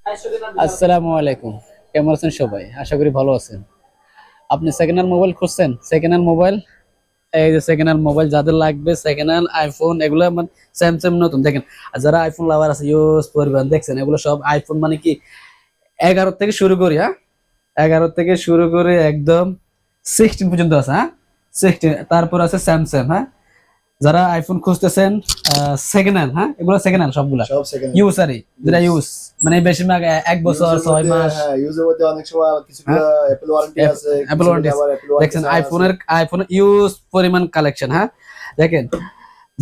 আসসালামু আলাইকুম। কেমন আছেন সবাই? আশা করি ভালো আছেন। আপনি সেকেন্ড হ্যান্ড মোবাইল খুঁজছেন? সেকেন্ড হ্যান্ড মোবাইল, এই যে সেকেন্ড হ্যান্ড মোবাইল যাদের লাগবে, সেকেন্ড হ্যান্ড আইফোন এগুলো মানে স্যামসাং নতুন দেখেন। আর যারা আইফোন লাভার আছে ইউজ পরিমাণ দেখছেন, এগুলো সব আইফোন মানে কি 11 থেকে শুরু করি, হ্যাঁ 11 থেকে শুরু করে একদম 16 পর্যন্ত আছে, হ্যাঁ 16, তারপর আছে স্যামসাং, হ্যাঁ। যারা আইফোন খুঁজতেছেন সেকেন্ড হ্যান্ড, হ্যাঁ এগুলো সেকেন্ড হ্যান্ড সবগুলা সব সেকেন্ড হ্যান্ড ইউজ আরই, যেটা ইউজ ইউজ মানে বেশিরভাগ 1 বছর ইউজের 6 মধ্যে। মাস। হ্যাঁ, ইউজের মধ্যে অনেক সময় কিছুগুলো হ্যাঁ অ্যাপল ওয়ারেন্টি আছে, অ্যাপল কিছুগুলো ওয়ারেন্টি আবার অ্যাপল ওয়ারেন্টি দেখছেন, ছাড়া আছে। আইফোনের ইউজ পরিমাণ কালেকশন, হ্যাঁ। দেখেন,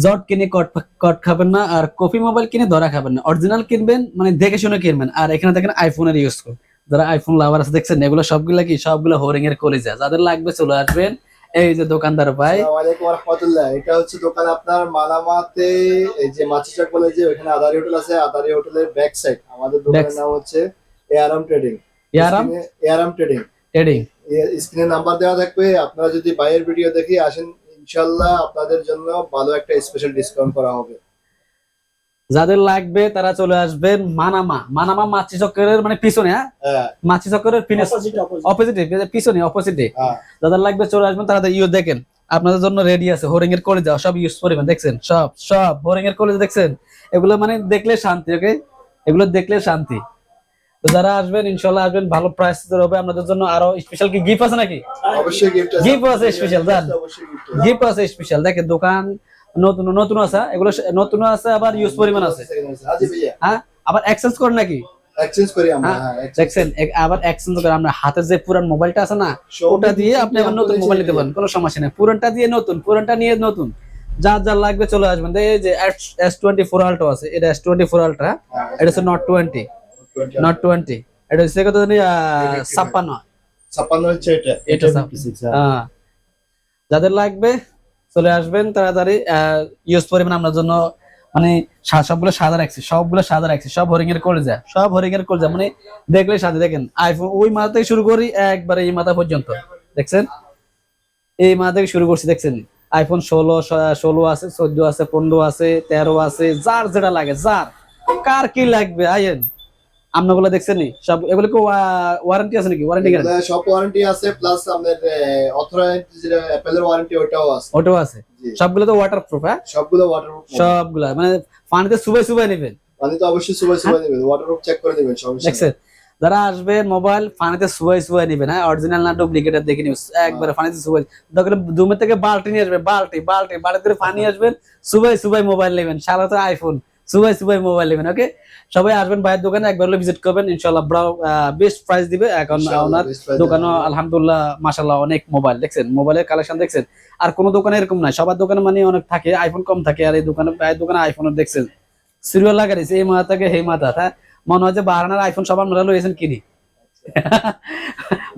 জট কিনে কট কট খাবেন না, আর কপি মোবাইল কিনে ধরা খাবেন না, অরিজিনাল কিনবেন মানে দেখে শুনে কিনবেন। আর এখানে দেখেন আইফোনের ইউজ করুন। যারা আইফোন লাভার আছে দেখছেন, এগুলো সবগুলা কি সবগুলো হোরিং এর কলিজা, যাদের লাগবে চলে আসবেন। এই যে দোকানদার ভাই। আসসালামু আলাইকুম ওয়া রাহমাতুল্লাহ। এটা হচ্ছে দোকান আপনার মালামাতে, এই যে মাছিচক বলে যে ওখানে আদারি হোটেল আছে, আদারি হোটেলের ব্যাক সাইড আমাদের দোকানের নাম হচ্ছে এআরএম ট্রেডিং। ইয়ারাম স্ক্রিনে এআরএম ট্রেডিং, ট্রেডিং। স্ক্রিনে নাম্বার দেওয়া থাকবে। আপনারা যদি বাইরের ভিডিও দেখে আসেন, ইনশাল্লাহ আপনাদের জন্য ভালো একটা স্পেশাল ডিসকাউন্ট করা হবে। যাদের লাগবে তারা চলে আসবেন মানামা, মাছি চক্করের মানে পিছনে, হ্যাঁ হ্যাঁ, মাছি চক্করের অপোজিট অপোজিট। অপোজিটে, পিছনে অপোজিটে। হ্যাঁ, যাদের লাগবে চলে আসবেন, তারা ইউ দেখেন আপনাদের জন্য রেডি আছে। হোরিং এর কলেজ সব ইউজ পরিমাণ দেখছেন, সব সব হোরিং এর কলেজ দেখছেন। এগুলো মানে দেখলে শান্তি, ওকে, এগুলো দেখলে শান্তি। তো যারা আসবেন ইনশাল্লাহ আসবেন, ভালো প্রাইস হবে আপনাদের জন্য। আরো স্পেশাল কি গিফট আছে নাকি? অবশ্যই গিফট আছে। গিফট আছে স্পেশাল, জান অবশ্যই গিফট আছে। গিফট আছে স্পেশাল। দেখেন দোকান নতুন নতুন আছে, এগুলো নতুন আছে, আবার ইউজ পরিমাণ আছে, আজি ভাইয়া, হ্যাঁ। আবার এক্সচেঞ্জ করেন নাকি? এক্সচেঞ্জ করি আমরা। হ্যাঁ হ্যাঁ, exchange দেখছেন, আবার এক্সচেঞ্জ করে আমরা হাতের যে পুরান মোবাইলটা আছে না, সব ওটা দিয়ে কিছু আপনি আবার দিয়ে নতুন আমরা মোবাইল চেঞ্জ নিতে পারেন, কোনো সমস্যা নেই। পুরানটা দিয়ে নতুন, পুরানটা নিয়ে নতুন, যার যার লাগবে চলে আসবেন। এই যে S24 আল্ট্রা আছে, এটা S24 আল্ট্রা, এটা হচ্ছে নট 20, নট 20, এটা হচ্ছে কত জানি 56। 56 হচ্ছে এটা। এটা 56, হ্যাঁ। হ্যাঁ, যাদের লাগবে চলে আসবেন তাড়াতাড়ি। ইউজ পরিমাণ আপনার জন্য মানে সবগুলো সাদা রাখছি, সবগুলো সাদা রাখছি, সব হরিং এর করে যায়, সব হরিং এর করে যায় মানে দেখলে সাদা। দেখেন আইফোন ওই মাথা থেকে শুরু করি একবারে এই মাথা পর্যন্ত, দেখছেন এই মাথা থেকে শুরু করছি, দেখছেন আইফোন 16 আছে, 14 আছে, 15 আছে, 13 আছে, যার যেটা লাগে, যার কার কি লাগবে আইয়েন। আপনাগুলো দেখছেন নি সব, এগুলো কি ওয়ারেন্টি আছে নাকি? ওয়ারেন্টি এগুলা সব ওয়ারেন্টি আছে, প্লাস আমাদের অথরাইজড যেটা অ্যাপলের ওয়ারেন্টি ওটাও আছে। ওটাও আছে, জি, সবগুলো তো ওয়াটারপ্রুফ, হ্যাঁ সবগুলো ওয়াটারপ্রুফ। সবগুলা মানে পানিতে চুবাই চুবাই নেবেন। মানে তো অবশ্যই সুবাই সুবাই নেবেন, ওয়াটারপ্রুফ চেক করে নেবেন, সমস্যা নেই। দেখছেন, যারা আসবে মোবাইল পানিতে চুবাই চুবাই নেবেন, হ্যাঁ অরিজিনাল না ডুপ্লিকেট দেখে নিউজ, একবারে পানিতে চুবাই। দরকার দুমের থেকে বালতি নিয়ে আসবে, বালতি বালতি বালতি করে পানি আসবেন, চুবাই চুবাই মোবাইল নেবেন, সারা তো আইফোন, চুবাই চুবাই মোবাইল নেবেন। ওকে, সবাই আসবেন ভাইয়ের দোকানে, একবার হলে ভিজিট করবেন, ইনশাআল্লাহ বেস্ট প্রাইস দিবে। এখন ইনশাআল্লাহ ওনার বেস্ট প্রাইস দোকানও আলহামদুলিল্লাহ মাশাআল্লাহ অনেক মোবাইল দেখছেন, মোবাইলের কালেকশন দেখছেন। আর কোন দোকানে এরকম নাই, সবার দোকানে মানে অনেক থাকে, আইফোন কম থাকে। আর এই দোকানে ভাইয়ের দোকানে আইফোন দেখছেন সিরিয়াল লাগা দিয়েছে, এই মাথা থেকে সেই মাথা, হ্যাঁ। মনে হয় যে বাহানার আইফোন সব আমরা লইয়েছেন কিনি।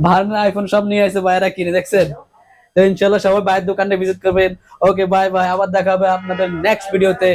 বাহানার আইফোন সব নিয়ে আসে বাইরে কিনে, দেখছেন। তো ইনশাল্লাহ সবাই বাইরের দোকানে ভিজিট করবেন। ওকে, বাই বাই, আবার দেখা হবে আপনাদের নেক্সট ভিডিওতে।